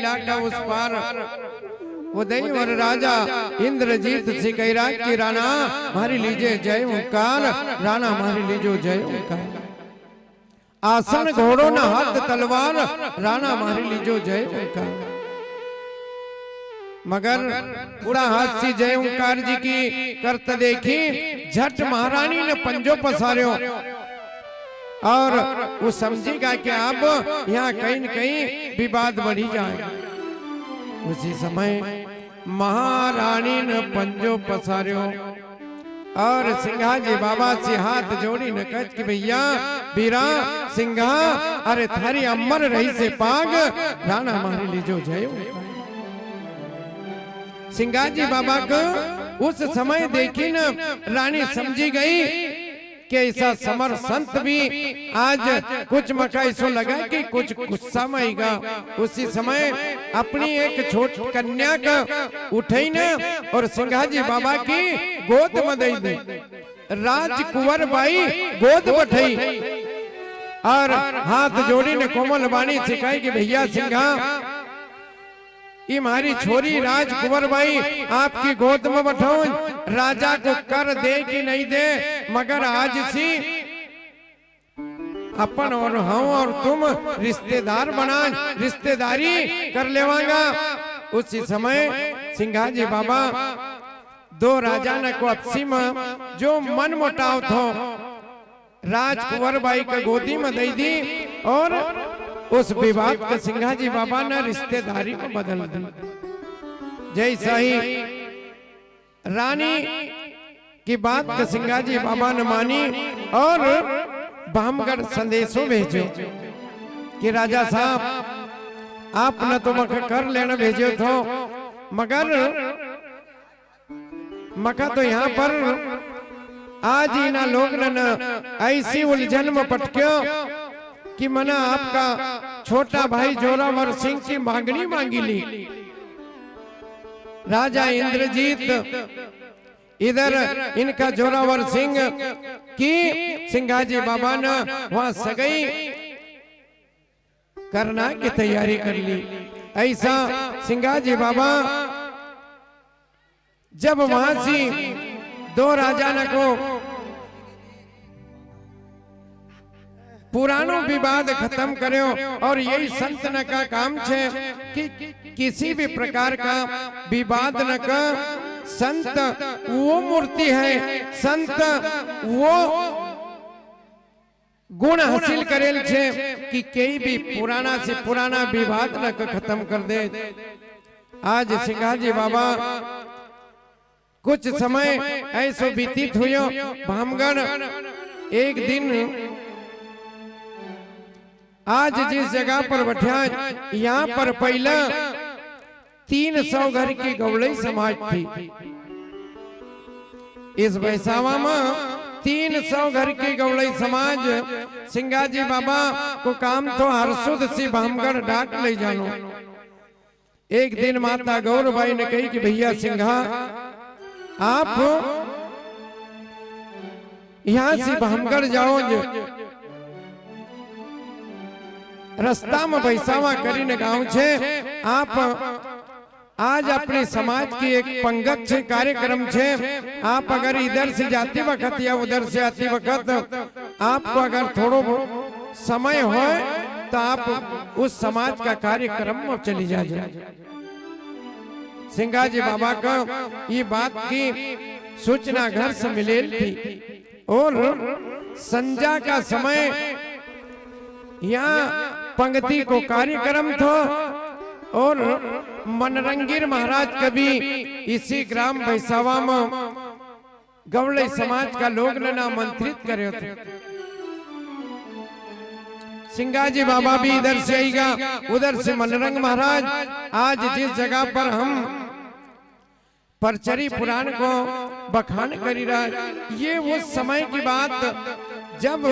मिला का उस पार उदयवर राजा इंद्रजीत से कह रहा कि राणा मारी लीजिए जय ओंकार, राणा मारी लीजिए जय ओंकार। आसन घोड़ो न हाथ तलवार, राणा मारी लीजिए जय ओंकार। मगर पूरा हाथ से जय ओंकार जी की करते देखी, झट महारानी ने पंजो पसार्यो और वो समझेगा कि अब यहाँ कहीं न कहीं विवाद बढ़ी जाए। उसी समय महारानी ने पंजो पसार्यो और सिंघाजी बाबा से हाथ जोड़ी न कह कि भैया बीरा सिंघा, अरे थारी अमर रही से पाग, राणा मारी लीजो जय। सिंघाजी बाबा को उस समय देखी न रानी समझी गई कि ऐसा समर संत भी आज कुछ मका ऐसा लगा कि कुछ गुस्सा में आएगा। उसी समय अपनी एक छोटी कन्या का उठाई न और सिंघाजी बाबा की गोद में दे दी। राजकुंवर बाई गोद बैठाई और हाथ जोड़ी ने कोमल वाणी सिखाई कि भैया सिंघा, ये हमारी छोरी राजकुंवर बाई आपकी गोद में बैठाओ, राजा को कर दे कि नहीं दे, मगर आज सी अपन और हम और तुम रिश्तेदार बना, रिश्तेदारी कर लेवांगा। उसी समय सिंघाजी बाबा दो राजा ने को आपसी में जो मन मुटाव थो राजकुंवर बाई का गोदी में दे दी और उस विवाद का सिंघाजी बाबा ने रिश्तेदारी में बदल दी। जैसा ही रानी की बात का सिंघाजी बाबा ने मानी और भामगढ़ संदेशों भेजो कि राजा साहब आप न तो मका कर लेना भेजो थो, मगर मका तो यहाँ पर आज ही ना लोग न ऐसी उलझन में पटक्यो कि मना आपका छोटा भाई जोरावर सिंह की मांगनी मांगी ली। राजा इंद्रजीत इधर इनका जोरावर सिंह की सिंघाजी बाबा ने वहां सगाई करना की तैयारी कर ली। ऐसा सिंघाजी बाबा जब वहां से दो राजा न को पुरानो विवाद खत्म करो और यही संत न का काम छे कि किसी भी प्रकार का विवाद न का। संत वो मूर्ति है, संत वो गुण हासिल करेल छे कि कई भी पुराना से पुराना विवाद न का खत्म कर दे। आज सिंघाजी बाबा कुछ समय ऐसो व्यतीत हुयो भामगढ़। एक दिन आज जिस जगह पर बैठा यहाँ पर पहला 300 घर की गवड़ई समाज थी। इस बैसावा में 300 घर की गवड़ई समाज सिंघाजी बाबा को काम तो हरसुद से भामगढ़ डाक ले जानो। एक दिन माता गौरबाई ने कही कि भैया सिंघा आप यहाँ से भामगढ़ जाओ, रास्ता में बैसावा करीने गांव छे, आप आज अपने समाज की एक पंगत छे, कार्यक्रम छे। आप अगर इधर से जाते वक्त या उधर से आते वक्त आपको अगर थोड़ो समय हो तो आप उस समाज का कार्यक्रम में चली जाए। सिंघाजी बाबा का ये बात की सूचना घर से मिलेल थी और संध्या का समय यहाँ पंक्ति को कार्यक्रम था और मनरंगीर महाराज कभी इसी ग्राम बैसावा में गवड़ई समाज का लोग ने आमंत्रित करे थे। सिंघाजी बाबा भी इधर से आएगा, उधर से मनरंग महाराज। आज जिस जगह पर हम परचरी पुराण को बखान करी रहा, ये वो समय की बात जब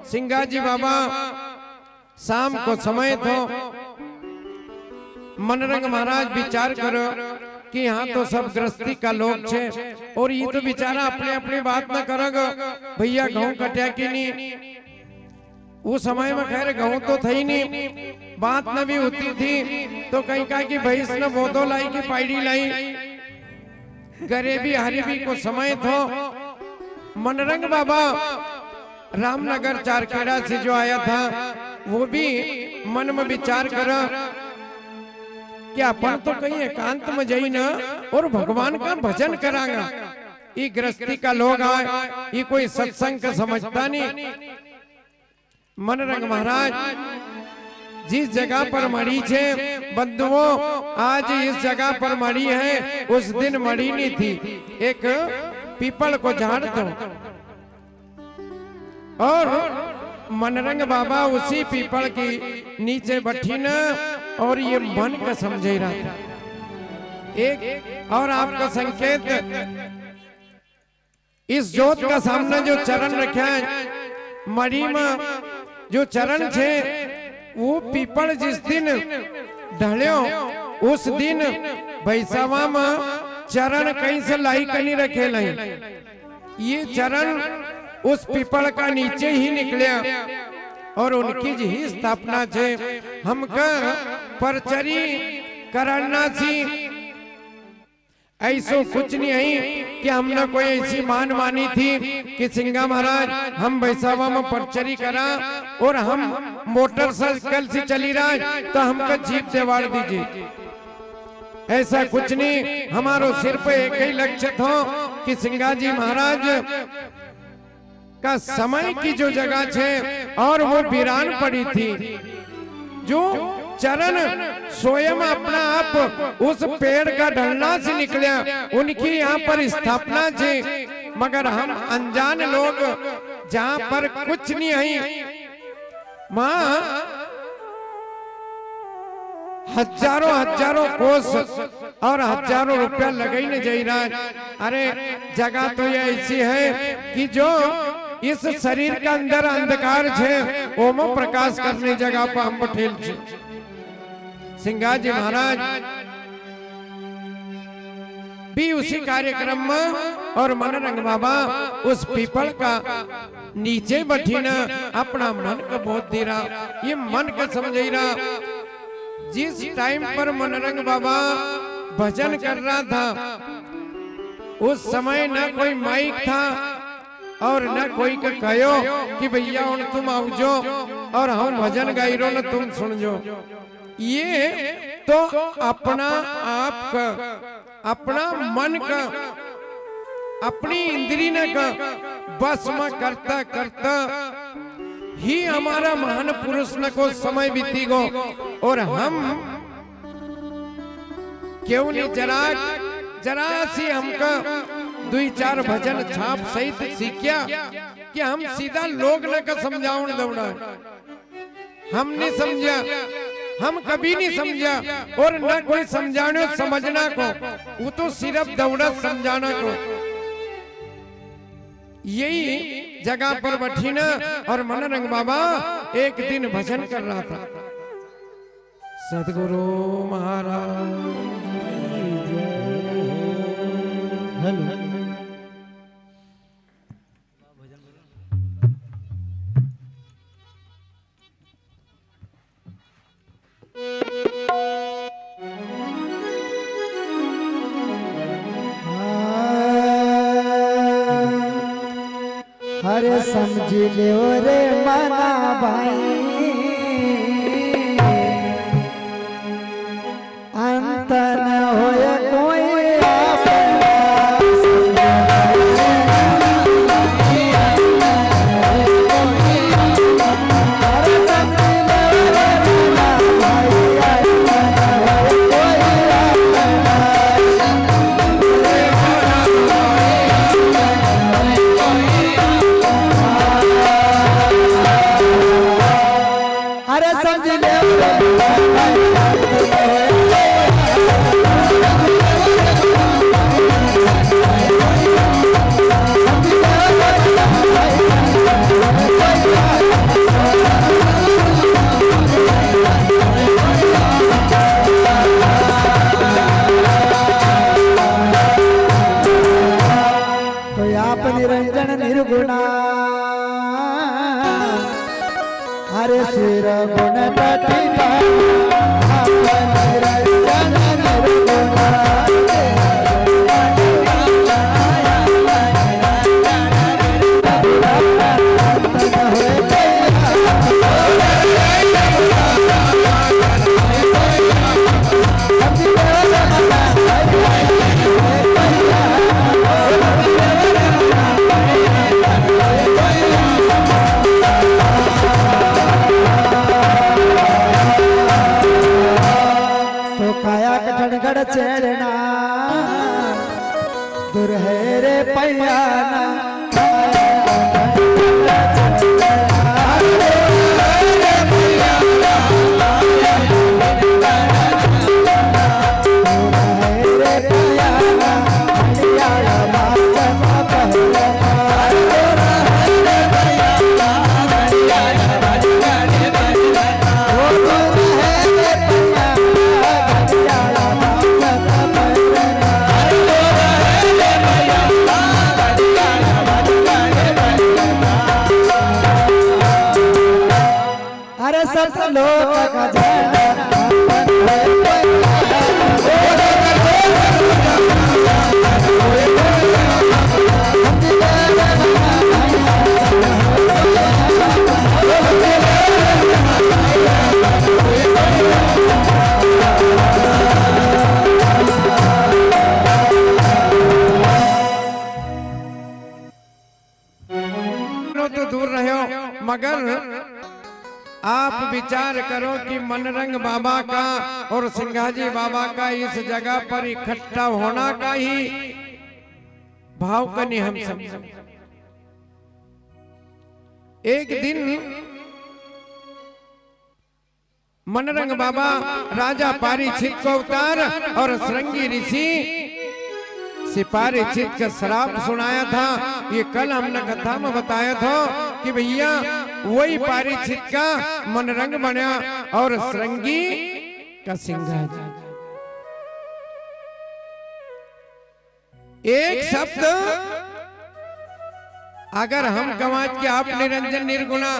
सिंघाजी बाबा शाम को समय तो मनरंग महाराज विचार करो कि यहाँ तो सब गृहस्थी का लोग छे और ये तो बेचारा अपने अपने बात न करेगा भैया गेहूं कटिया कि नहीं। उस समय में खैर गेहूं तो थी नहीं, बात न भी होती थी तो कहीं कहा कि भैंस न बोधो लाई की पाइडी लाई। गरीबी हरीबी को समय थो। मनरंग बाबा रामनगर चारखेड़ा से जो आया था वो भी मन में विचार करा कि अपन तो कहीं एकांत में जाई ना और भगवान का भजन करांगा। ये गृहस्थी का लोग आए, ये कोई सत्संग का समझता नहीं। मनरंग महाराज जिस जगह पर मड़ी छे बंधुओं, आज इस जगह पर मड़ी है, उस दिन मड़ी नहीं थी। एक पीपल को झाड़ दो और मनरंग बाबा उसी पीपल की नीचे बैठी न और ये मन का समझे रहा था। एक और आपका संकेत, इस जोत का सामने जो चरण रखा है मड़ी में, जो चरण छे वो पीपल जिस दिन ढल्यो उस दिन बैसावा में चरण कहीं से लाई कहीं रखे नहीं। ये चरण उस पीपल का नीचे ही निकलिया और उनकी ही स्थापना छे। हमका परचरी करना सी, ऐसो कुछ नहीं है कि हमने कोई ऐसी मान मानी थी कि सिंगा महाराज हम बैसावा में परचरी करा और हम मोटरसाइकिल से चली रहा तो हमका जीप देवाड़ दीजिए। ऐसा कुछ नहीं, हमारो सिर पे एक ही लक्ष्य था कि सिंगाजी महाराज का समय की जो जगह छे और वो वीरान पड़ी थी, जो चरण स्वयं अपना आप उस पेड़ का ढलना से निकला, उनकी यहाँ पर स्थापना थी। मगर हम अनजान लोग जहाँ पर कुछ नहीं है, माँ हजारों हजारों कोस और हजारों रुपया लगाई न जा रहा है। अरे जगह तो ये ऐसी है कि जो इस शरीर के अंदर अंधकार छे ओमो प्रकाश करने जगह पर हम बैठेल छे। सिंगाजी महाराज भी उसी कार्यक्रम में और मनरंग बाबा उस पीपल का नीचे बैठी न अपना मन का बोध दे रहा, ये मन का समझ रहा। जिस टाइम पर मनरंग बाबा भजन कर रहा था उस समय न कोई माइक था और न कोई का कहो कि भैया उन तुम आओ और हम भजन गाई रो न तुम सुन जो। ये तो अपना आप का, अपना मन का, अपनी इंद्री न का बस में करता करता ही हमारा महान पुरुष न को समय बीती गो और हम क्यों नहीं जरा सी हमका दुई चार भजन छाप सहित सीखिया कि हम सीधा लोग न का समझाउन दौड़ा। हम नहीं समझा, हम कभी नहीं समझा और न कोई समझाने समझना को, वो तो सिर्फ दौड़ा समझाना को। यही जगह पर बैठी न और मनरंग बाबा एक दिन भजन कर रहा था। सदगुरु महाराज हरे समझ लियो रे मना भाई, अंत न होय कोई हरे सिर गुण टटिला अपन निरंजन निर्गुणा चढ़ना दुरहेरे पैयाना सब लोग का तो दूर रहो, मगर आप विचार करो कि मनरंग बाबा का और सिंघाजी बाबा का इस जगह पर इकट्ठा होना का ही भाव का नहीं हम समझे। एक दिन मनरंग बाबा राजा पारीक्षित को उतार और श्रृंगी ऋषि से पारीक्षित का श्राप सुनाया था। ये कल हमने कथा में बताया था कि भैया वही पारीक्षित का मनरंग बना और श्रृंगी का सिंघाजी। एक शब्द अगर हम कमाज के आप निरंजन निर्गुणा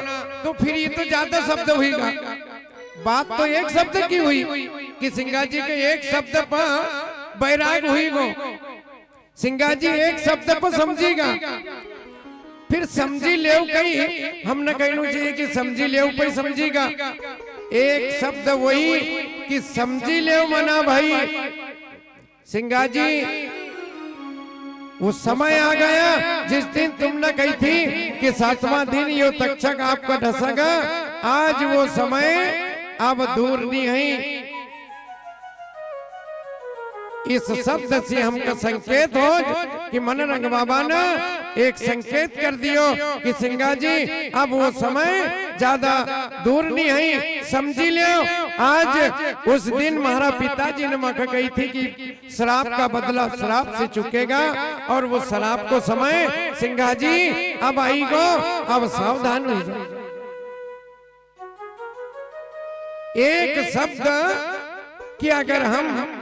तो फिर ये तो ज्यादा शब्द हुईगा। बात तो एक शब्द की हुई कि सिंघाजी के एक शब्द पर बैराग हुई गो, सिंघाजी एक शब्द पर समझीगा। फिर समझी ले कहीं हमने कहना चाहिए कि समझी ले पे समझीगा। एक शब्द वही कि समझी ले मना भाई सिंघाजी वो समय आ गया जिस दिन तुमने कही थी कि 7वां दिन यो तक्षक आपका ढसेगा। आज वो समय अब दूर नहीं है। इस शब्द से हमका संकेत हो कि मनरंग बाबा ने एक संकेत कर दियो कि सिंघाजी अब वो समय ज्यादा दूर नहीं है, समझी ले। आज उस दिन हमारा पिताजी ने मका कही थी कि शराब का बदला शराब से चुकेगा और वो शराब को समय सिंघाजी अब आई गो, अब सावधान हो जाए। एक शब्द कि अगर हम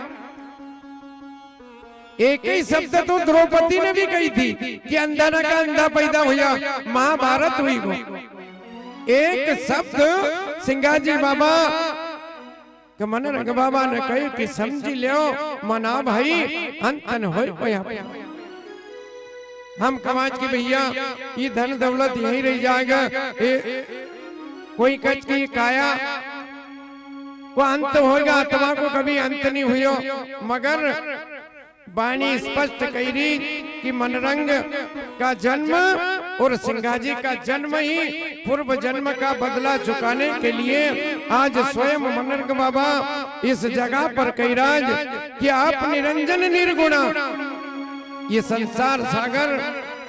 एक ही शब्द तो द्रौपदी ने भी कही थी कि अंधा न का अंधा पैदा हुआ, महाभारत हुई गो। एक शब्द सिंघाजी बाबा के मनरंग बाबा ने कही कि समझी लो मना भाई अंतन हो। हम कमाज की भैया ये धन दौलत यही रह जाएगा। कोई कच की काया को अंत होगा, आत्मा को कभी अंत नहीं हुआ। मगर वाणी स्पष्ट कही रही कि मनरंग का जन्म और सिंघाजी का जन्म ही पूर्व जन्म का बदला चुकाने के लिए आज स्वयं मनरंग बाबा इस जगह पर कही राज कि आप निरंजन निर्गुणा। ये संसार सागर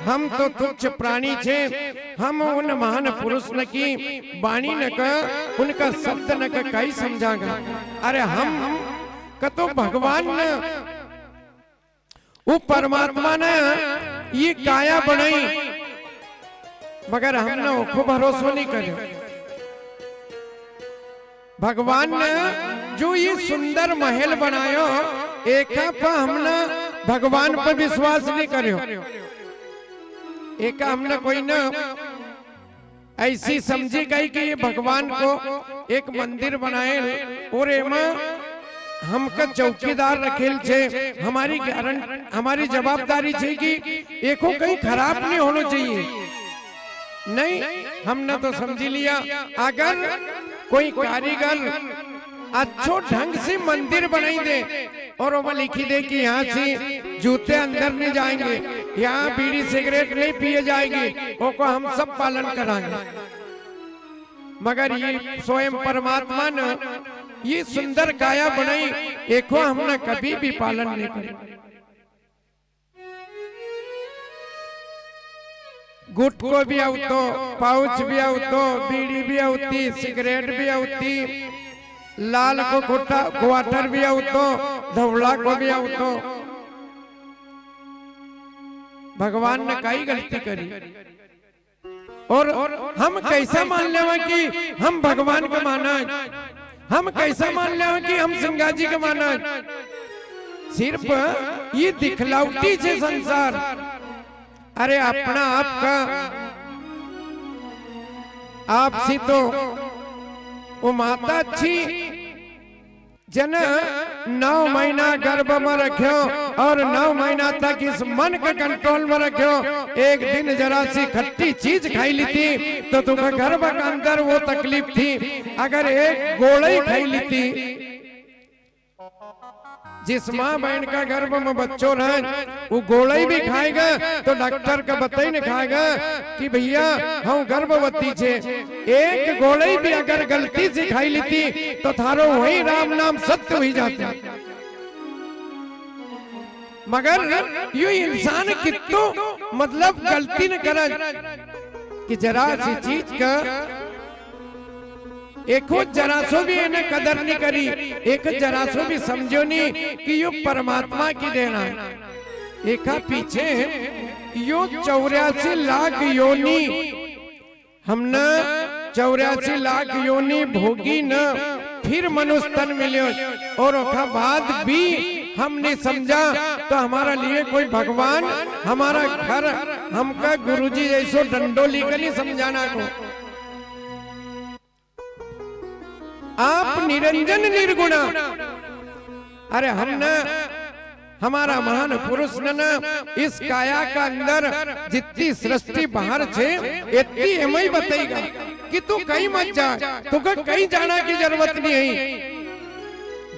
हम तो तुच्छ प्राणी छे, हम उन महान पुरुष न की वाणी न का उनका शब्द न का कई समझागा। अरे हम कतो भगवान न वो परमात्मा ने ये काया बनाई, मगर हमने उसको भरोसा नहीं करे। भगवान ने जो ये सुंदर महल बनायो एक पर हमने भगवान पर विश्वास नहीं करो। एक हमने कोई न ऐसी समझी गई कि ये भगवान को एक मंदिर बनाए और एमा हमका चौकीदार रखेल छे। हमारी जवाबदारी छे कि एको कहीं खराब नहीं होना चाहिए। नहीं, हमने तो समझ लिया अगर कोई कारीगर अच्छो ढंग से मंदिर बनाई दे और वो लिखी दे कि यहाँ से जूते अंदर नहीं जाएंगे, यहाँ बीड़ी सिगरेट नहीं पिए जाएगी, वो को हम सब पालन कराएंगे। मगर ये स्वयं परमात्मा ने ये सुंदर काया बनाई, एको हमने कभी भी पालन नहीं किया। गुट को भी आउतो, पाउच भी आउतो, बीड़ी भी आउती, सिगरेट भी आउती, लाल को क्वार्टर भी आउतो, धवला को भी आउतो। भगवान ने कई गलती करी और हम कैसा मान लेवा कि हम भगवान को माना, हम कैसा मान लेवा कि हम सिंगा जी को माना। सिर्फ ये दिखलावटी से संसार। अरे अपना आपका आपसी तो वो माता अच्छी जन 9 महीना गर्भ में रखो और 9 महीना तक इस मन के कंट्रोल में रखो। एक दिन जरा सी खट्टी चीज खाई ली थी तो तुम्हें गर्भ के अंदर वो तकलीफ थी। अगर एक गोली खाई ली थी, जिस माँ बहन का गर्भ में बच्चों रहे वो गोली भी खाएगा तो डॉक्टर का बताई नहीं खाएगा कि भैया हम गर्भवती छे। एक गोली भी अगर गलती से खाई ली थी तो थारो वही राम नाम सत्य हो जाता। मगर यू इंसान कितो मतलब गलती न करे कि जरा सी चीज का एको जरासो भी इन्हें कदर नहीं करी, एक जरासो भी समझो नहीं कि यो परमात्मा की देना है। एका पीछे यो 84 लाख योनि हमने 84 लाख योनि भोगी न फिर मनुष्य तन मिले और ओखा बाद भी हम नहीं समझा तो हमारा लिए कोई भगवान हमारा घर हमका गुरुजी जैसो डंडोली का नहीं समझाना को। आप निरंजन निर्गुणा। अरे हमने हमारा महान पुरुष ने इस काया का अंदर जितनी सृष्टि बाहर छे इतनी एमई बताएगा कि तू कहीं मत जा, तुझे कहीं जाना की जरूरत नहीं है।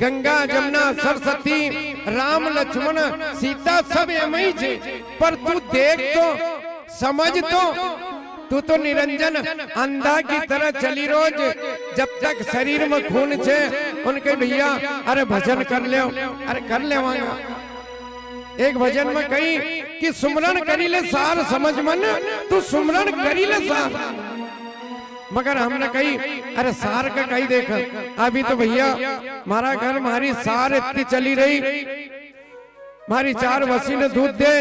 गंगा जमुना सरस्वती राम लक्ष्मण सीता सब एमई छे, पर तू देख तो समझ तू तो निरंजन अंधा की तरह चली रोज। जब तक शरीर में खून छे उनके भैया अरे भजन कर ले, अरे कर ले वांगा। एक भजन में कही कि सुमरन करी ले सार समझ मन, तू सुमरन करी ले सार। मगर हमने कही अरे सार का कही देख, अभी तो भैया हमारा घर हमारी सार इतनी चली रही, हमारी 4 वसीने दूध दे,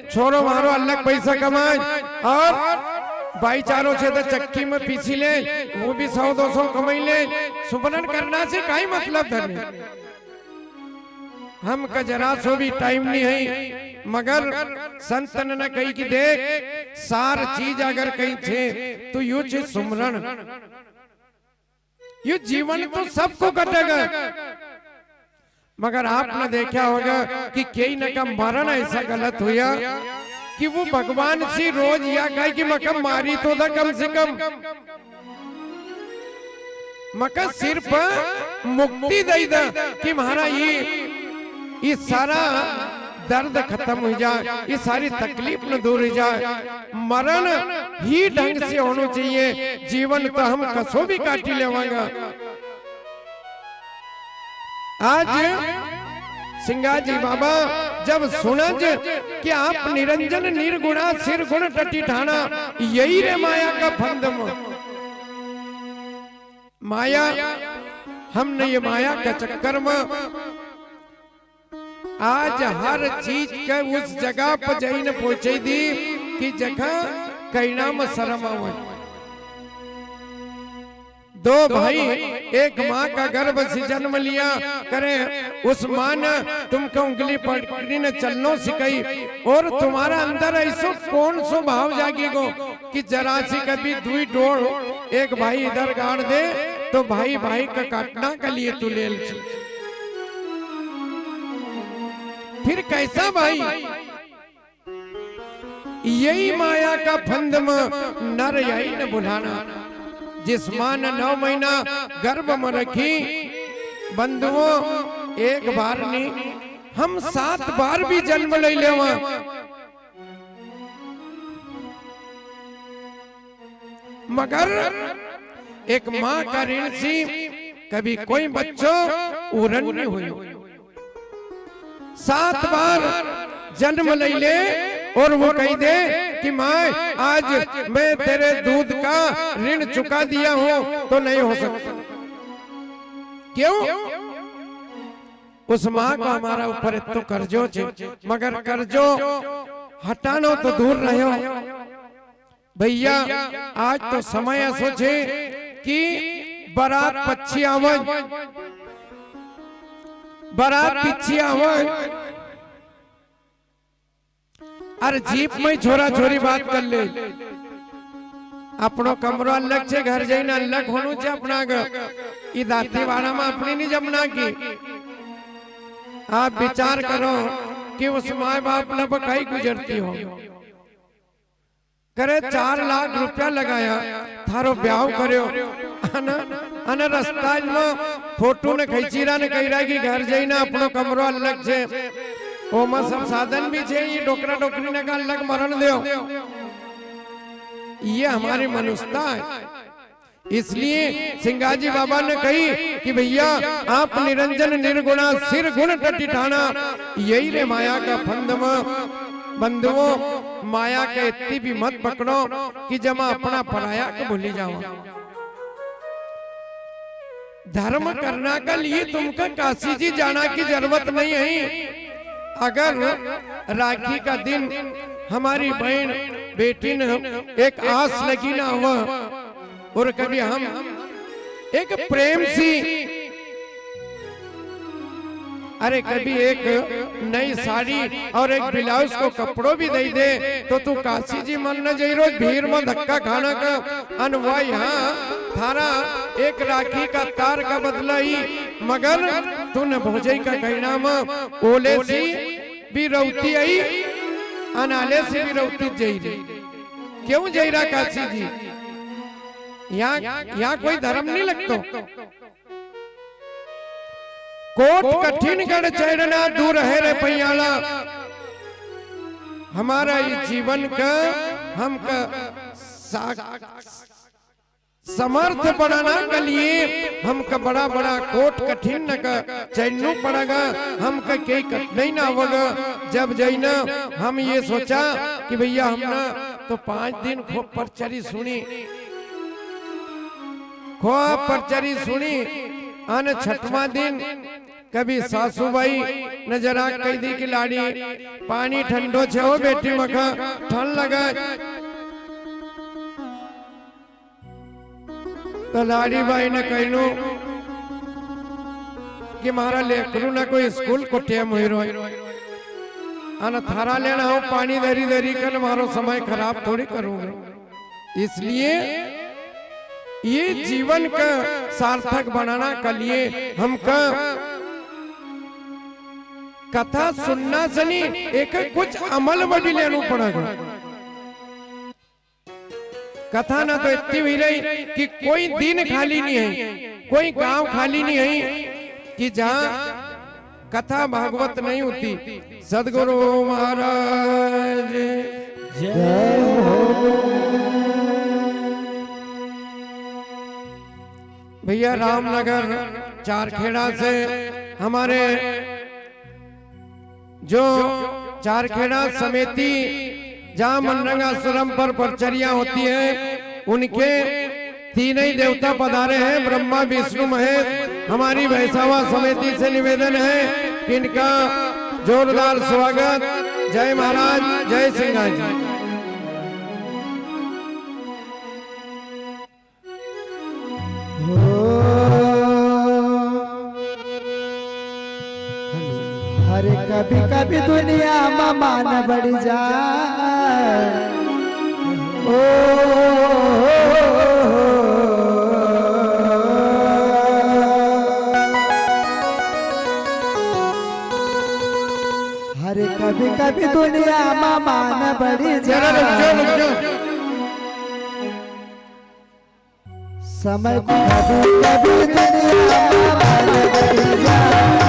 छोरो मारो अलग पैसा कमाए और भाईचारों से तो चक्की में पीसी ले, वो भी 100-200 कमाई ले। सुमरन करना से कई मतलब धरने हम का जरा सो भी टाइम नहीं है। मगर संतन ने कही कि देख सार चीज अगर कहीं छे तो यू छे सुमरन। यू जीवन तो सबको कटेगा। मगर आपने देखा होगा कि कई न का मरण ऐसा गलत हुआ कि वो भगवान से रोज या कहे कि मकम मारी तो था कम से कम, मकर सिर्फ मुक्ति दे दा कि हमारा ये सारा दर्द खत्म हो जाए, ये सारी तकलीफ न दूर हो जाए। मरण ही ढंग से होना चाहिए, जीवन तो हम कसो भी काटी लेवांगा। आज सिंगा जी बाबा जब सुना कि आप निरंजन निर्गुणा सिर गुण टटी ठाना, यही रे माया का फंदम। माया हमने ये माया का चक्कर में आज हर चीज के उस जगह पर जाइन पहुंचे दी कि जगह कहना में शर्म आवे। दो भाई एक माँ का गर्भ से जन्म लिया करे, उस माँ ने तुमको उंगली पकड़ी ने चलनो सिखाई, और तुम्हारा अंदर ऐसो कौन सो भाव जागेगो कि जरा सी कभी दुई डोर एक भाई इधर गाड़ दे तो भाई भाई का काटना के लिए तू ले छी। फिर कैसा भाई? यही माया का फंद में नर यही न बुलाना। जिस मां ने 9 महीना गर्भ में रखी, बंधुओं एक बार नहीं हम 7 बार भी जन्म ले लेवा, मगर एक मां का ऋण सी कभी कोई बच्चों उरण नहीं हुई। 7 बार जन्म ले ले और वो कह दे कि माँ आज मैं तेरे दूध का ऋण चुका दिया हूं, तो नहीं हो सकता। क्यों? उस माँ को हमारा ऊपर तो कर्जो छे, मगर कर्जो हटानो तो दूर रहो भैया। आज तो समय ऐसो छे कि बारात पक्षी आवज, बारात पीछे आवज, अरे जीप में छोरा छोरी बात कर ले। अपनो कमरो अलग छे, घर जाइने अलग होनु छे अपना ई दांतीवाड़ा में अपनी नहीं जमना की। आप विचार करो कि उस माँ बाप ने बकाई गुजरती हो करे 4 लाख रुपया लगाया, थारो ब्याह करो अने रास्ता में फोटो ने खींचीरा ने कही रहा कि घर जाइने अपनो कमरो अलग छे, ओमा सब साधन भी छे, ये डोकरा डोकरी ने का अलग मरण दो। ये हमारी मनुष्यता है। इसलिए सिंगाजी बाबा ने कही कि भैया आप निरंजन निर्गुणा सिर गुण टटी ठाना, यही रे माया का फंद में। बंधुओं माया के इतनी भी मत पकड़ो कि जमा अपना पराया को भूली जाओ। धर्म करना के लिए तुमको काशी जी जाना की जरूरत नहीं है। अगर राखी का दिन हमारी बहन बेटी ने एक आस लगी ना हुआ और कभी हम एक प्रेम सी, अरे कभी एक नई साड़ी और एक ब्लाउज को कपड़ों भी दे दे तो तू काशी जी मन न जाई रोज भीड़ में धक्का खाना का अनवा। यहाँ थारा एक राखी का तार का बदला ही, मगर तूने भोजई का कहना में ओले सी भी रौती आई अनाले से भी रौती जई रे। क्यों जई रहा काशी जी? यहाँ कोई धर्म नहीं लगतो। कोट कठिन गढ़ चढ़ना दूर है रे पैयाला। हमारा ये जीवन का हमका समर्थ बनाना के लिए हमका बड़ा बड़ा कोट कठिन न का चढ़ना पड़ेगा, हमका कई कठिनाई ना होगा। जब जाइना हम ये सोचा कि भैया हमने तो 5 दिन खूब परचरी सुनी, खूब परचरी सुनी, अन 6वां दिन कभी सासूबाई नजरा कही दी कि लाड़ी पानी ठंडो छे हो बेटी मखा ठंड लगा, तो लाड़ी बाई ने कहलू कि मारा लेकरू ना कोई स्कूल को टेम हुई रो अन थारा लेना हो पानी दरी दरी कर मारो समय खराब थोड़ी करूंगा। इसलिए ये जीवन का सार्थक बनाना के लिए हमका कथा सुनना सनी एक कुछ अमल बड़ी लेना पड़ेगा। कथा ना तो इतनी हुई रही कि कोई दिन खाली नहीं है, कोई गांव खाली नहीं है कि जहां कथा भागवत नहीं होती। सदगुरु महाराज जय हो। भैया रामनगर चारखेड़ा से हमारे जो चारखेड़ा समिति जहाँ मनरंगा सुरम पर परचरियां होती है, उनके 3 ही देवता पधारे हैं, ब्रह्मा विष्णु महेश। हमारी वैसावा समिति से निवेदन है कि इनका जोरदार स्वागत। जय महाराज, जय सिंघा जी। कभी कभी दुनिया में मान बढ़ जाए ओ हरे कभी कभी दुनिया में मान बढ़ जरा रुक जाए जाओ। समय को कभी कभी दुनिया में मान बढ़ जाए